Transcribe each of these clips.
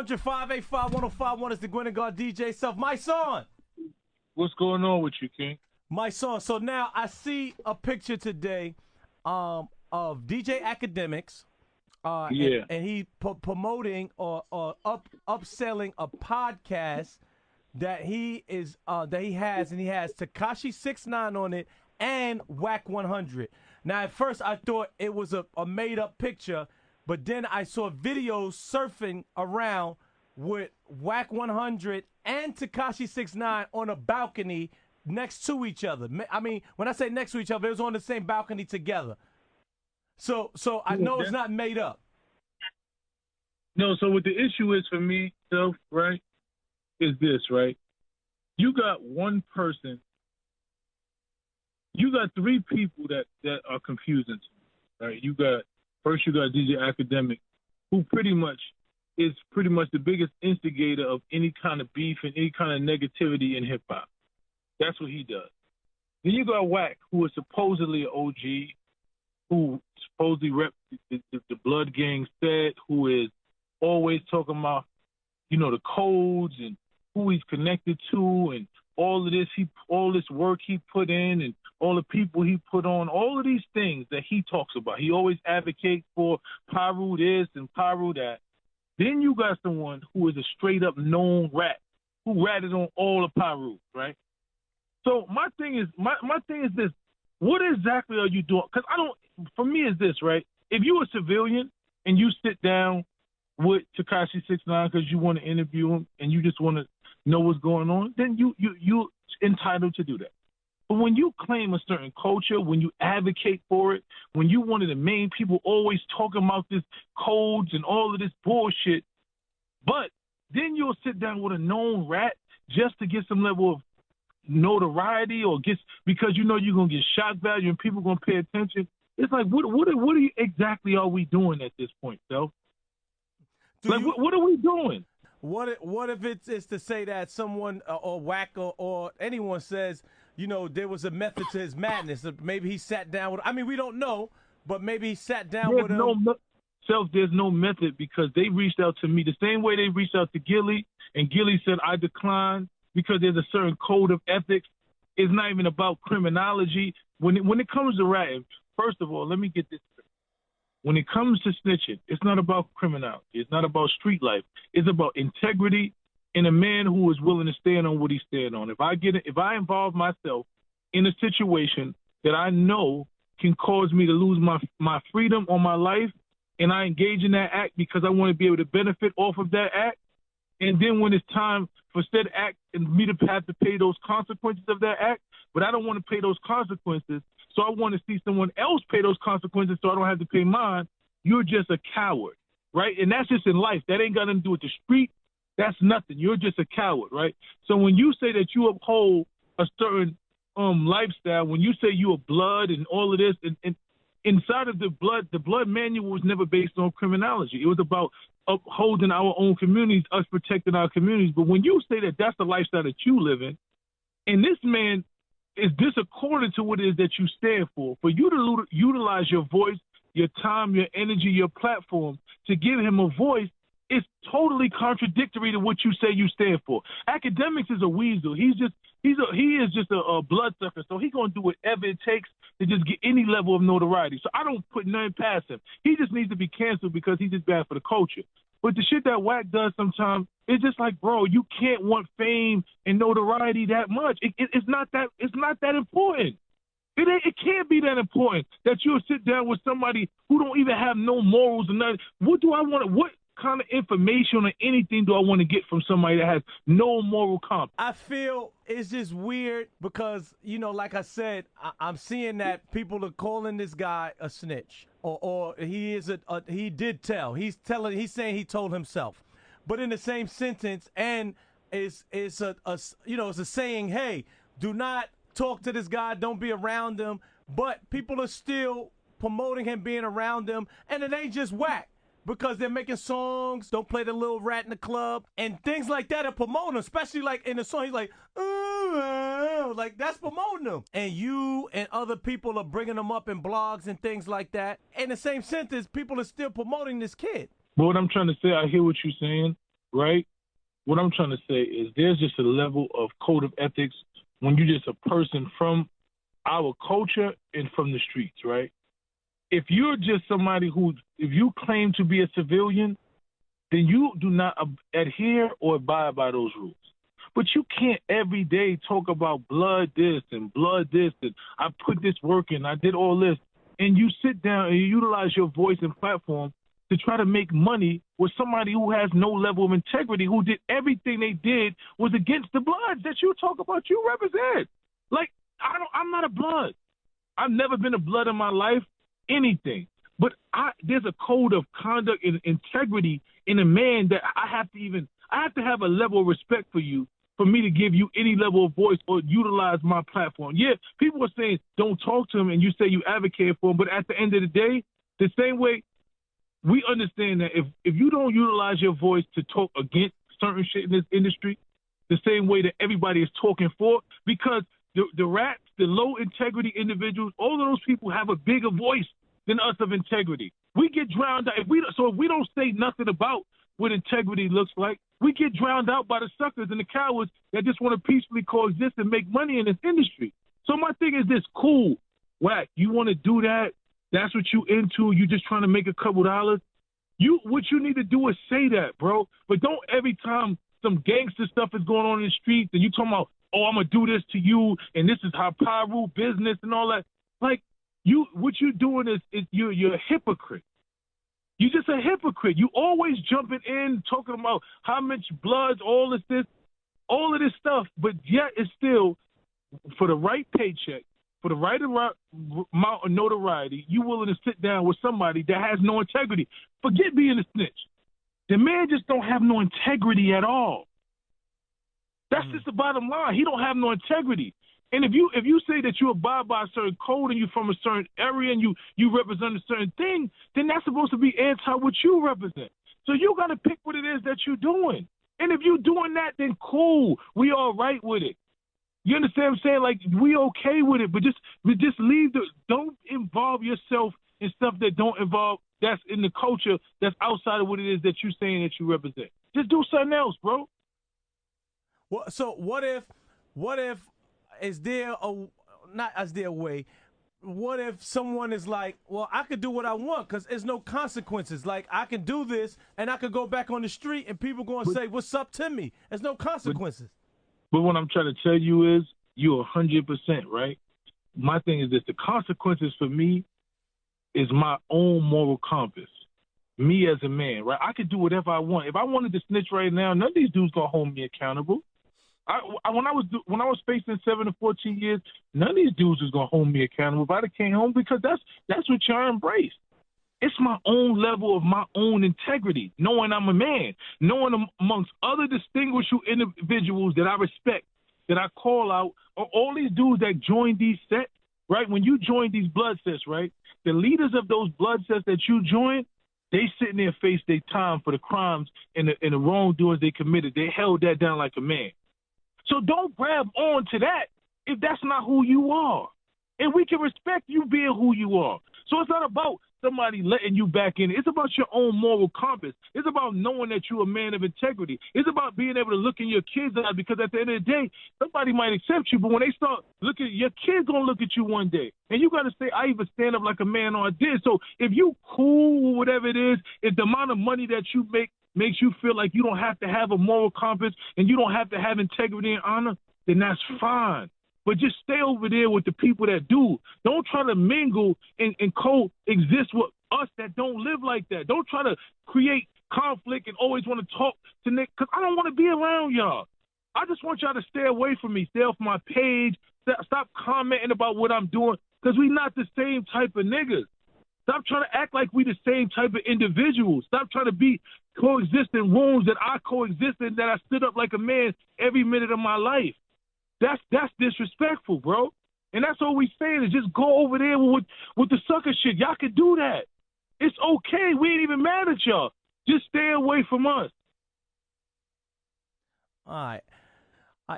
1-800-585-1051 is the Gwen and God DJ self. Mysonne. What's going on with you, King? Mysonne. So now I see a picture today of DJ Akademiks. And he promoting or upselling a podcast that he has Tekashi 6ix9ine on it and Wack 100. Now at first I thought it was a made up picture, but then I saw videos surfing around with Wack 100 and Tekashi 6ix9ine on a balcony next to each other. I mean, when I say next to each other, it was on the same balcony together. So I know it's not made up. No, so what the issue is for me, self, right, is this, right? You got one person, you got three people that are confusing to me, right? First you got DJ Akademiks, who pretty much is the biggest instigator of any kind of beef and any kind of negativity in hip-hop. That's what he does. Then you got Wack, who is supposedly an OG, who supposedly rep the Blood Gang set, who is always talking about, the codes and who he's connected to and all this work he put in and all the people he put on, all of these things that he talks about. He always advocates for Pyru this and Pyru that. Then you got someone who is a straight up known rat, who ratted on all the Pyru, right? So my thing is this. What exactly are you doing? Because for me it's this, right? If you're a civilian and you sit down with Tekashi 6ix9ine because you want to interview him and you just want to know what's going on, then you're entitled to do that. But when you claim a certain culture, when you advocate for it, when you one of the main people always talking about this codes and all of this bullshit, but then you'll sit down with a known rat just to get some level of notoriety or because you're going to get shock value and people going to pay attention. It's like, what exactly are we doing at this point, though? What are we doing? What if it's to say that someone or Wack or anyone says, there was a method to his madness. Maybe he sat down with, we don't know, but maybe he sat down with him. There's no method because they reached out to me the same way they reached out to Gilly, and Gilly said, I declined because there's a certain code of ethics. It's not even about criminology. When it comes to ratting, first of all, let me get this straight. When it comes to snitching, it's not about criminality. It's not about street life. It's about integrity and a man who is willing to stand on what he stands on. If I involve myself in a situation that I know can cause me to lose my freedom or my life, and I engage in that act because I want to be able to benefit off of that act, and then when it's time for said act and me to have to pay those consequences of that act, but I don't want to pay those consequences, so I want to see someone else pay those consequences so I don't have to pay mine, you're just a coward, right? And that's just in life. That ain't got nothing to do with the street. That's nothing. You're just a coward, right? So when you say that you uphold a certain lifestyle, when you say you are blood and all of this, and inside of the blood manual was never based on criminology. It was about upholding our own communities, us protecting our communities. But when you say that that's the lifestyle that you live in, and this man is disaccording to what it is that you stand for you to utilize your voice, your time, your energy, your platform to give him a voice, it's totally contradictory to what you say you stand for. Akademiks is a weasel. He is just a bloodsucker. So he's gonna do whatever it takes to just get any level of notoriety. So I don't put nothing past him. He just needs to be canceled because he's just bad for the culture. But the shit that Wack does sometimes, it's just like, bro, you can't want fame and notoriety that much. It's not that important. It can't be that important that you'll sit down with somebody who don't even have no morals and nothing. What kind of information or anything do I want to get from somebody that has no moral compass? I feel it's just weird because, like I said, I'm seeing that people are calling this guy a snitch or he is he did tell. He's saying he told himself. But in the same sentence, and it's a saying, hey, do not talk to this guy, don't be around him. But people are still promoting him being around them, and it ain't just Wack. Because they're making songs, don't play the little rat in the club, and things like that are promoting him, especially like in the song, he's like, ooh, like that's promoting him. And you and other people are bringing him up in blogs and things like that. In the same sentence, people are still promoting this kid. But what I'm trying to say, I hear what you're saying, right? What I'm trying to say is there's just a level of code of ethics when you're just a person from our culture and from the streets, right? If you're just somebody if you claim to be a civilian, then you do not adhere or abide by those rules. But you can't every day talk about blood this and blood this, and I put this work in, I did all this, and you sit down and you utilize your voice and platform to try to make money with somebody who has no level of integrity, who did everything they did was against the Bloods that you talk about, you represent. Like, I'm not a Blood. I've never been a Blood in my life, anything. But there's a code of conduct and integrity in a man that I have to have a level of respect for you for me to give you any level of voice or utilize my platform. Yeah, people are saying don't talk to him, and you say you advocate for him, but at the end of the day, the same way we understand that if you don't utilize your voice to talk against certain shit in this industry, the same way that everybody is talking for, because the rats, the low integrity individuals, all of those people have a bigger voice than us of integrity. We get drowned out. If we don't say nothing about what integrity looks like, we get drowned out by the suckers and the cowards that just want to peacefully coexist and make money in this industry. So my thing is this: cool, Wack, you want to do that? That's what you into. You just trying to make a couple dollars. What you need to do is say that, bro. But don't every time some gangster stuff is going on in the streets and you talking about, oh, I'm gonna do this to you and this is how power rule business and all that. Like, what you're doing is you're a hypocrite. You're just a hypocrite. You always jumping in, talking about how much blood, all of this stuff, but yet it's still, for the right paycheck, for the right amount of notoriety, you willing to sit down with somebody that has no integrity. Forget being a snitch. The man just don't have no integrity at all. That's just the bottom line. He don't have no integrity. And if you say that you abide by a certain code and you're from a certain area and you represent a certain thing, then that's supposed to be anti what you represent. So you got to pick what it is that you're doing. And if you're doing that, then cool. We all right with it. You understand what I'm saying? Like, we okay with it, but just don't involve yourself in stuff that's in the culture that's outside of what it is that you're saying that you represent. Just do something else, bro. Well, so what if is there a way? What if someone is like, well, I could do what I want because there's no consequences. Like, I can do this and I could go back on the street and people going to say, what's up to me? There's no consequences. But what I'm trying to tell you is you're 100% right. My thing is this: the consequences for me is my own moral compass. Me as a man, right? I could do whatever I want. If I wanted to snitch right now, none of these dudes gonna hold me accountable. When I was facing 7 to 14 years, none of these dudes was gonna hold me accountable. If I came home, because that's what y'all embrace. It's my own level of my own integrity, knowing I'm a man, knowing amongst other distinguished individuals that I respect, that I call out, are all these dudes that join these sets, right? When you join these blood sets, right, the leaders of those blood sets that you join, they sitting there face their time for the crimes and the wrongdoings they committed. They held that down like a man. So don't grab on to that if that's not who you are. And we can respect you being who you are. So it's not about somebody letting you back in. It's about your own moral compass. It's about knowing that you're a man of integrity. It's about being able to look in your kids' eyes, because at the end of the day, somebody might accept you, but when they start looking, your kids gonna look at you one day. And you gotta say, I even stand up like a man or I did. So if you cool or whatever it is, if the amount of money that you make makes you feel like you don't have to have a moral compass and you don't have to have integrity and honor, then that's fine. But just stay over there with the people that do. Don't try to mingle and coexist with us that don't live like that. Don't try to create conflict and always want to talk to Nick, because I don't want to be around y'all. I just want y'all to stay away from me. Stay off my page. Stop commenting about what I'm doing, because we not the same type of niggas. Stop trying to act like we the same type of individuals. Stop trying to coexist in rooms that I coexist in, that I stood up like a man every minute of my life. That's disrespectful, bro. And that's all we saying is just go over there with the sucker shit. Y'all can do that. It's okay. We ain't even mad at y'all. Just stay away from us. All right.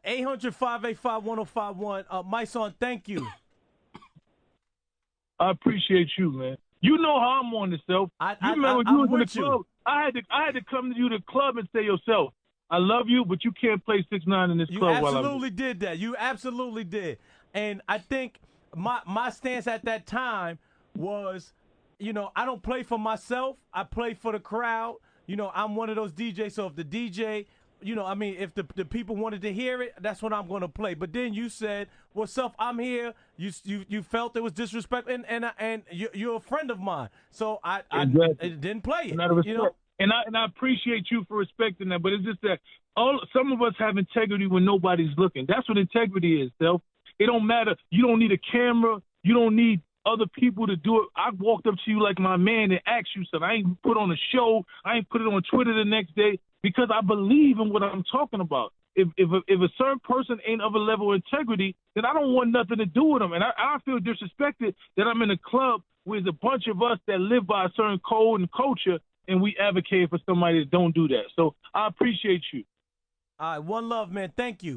800-585-1051. Mysonne, thank you. I appreciate you, man. You know how I'm on this, Self. You remember when you was in the club? I had to come to you to the club and say yourself, I love you, but you can't play 6ix9ine in this club while I'm. You absolutely did that. You absolutely did. And I think my stance at that time was, you know, I don't play for myself. I play for the crowd. You know, I'm one of those DJs. So if the DJ, you know, I mean, if the people wanted to hear it, that's what I'm going to play. But then you said, well, Self, I'm here. You felt it was disrespect, and you're a friend of mine. So I didn't play it. You know? And I appreciate you for respecting that, but it's just that some of us have integrity when nobody's looking. That's what integrity is, Self. It don't matter. You don't need a camera. You don't need other people to do it. I walked up to you like my man and asked you something. I ain't put on a show. I ain't put it on Twitter the next day because I believe in what I'm talking about. If a certain person ain't of a level of integrity, then I don't want nothing to do with them. And I feel disrespected that I'm in a club with a bunch of us that live by a certain code and culture, and we advocate for somebody that don't do that. So I appreciate you. All right, one love, man. Thank you.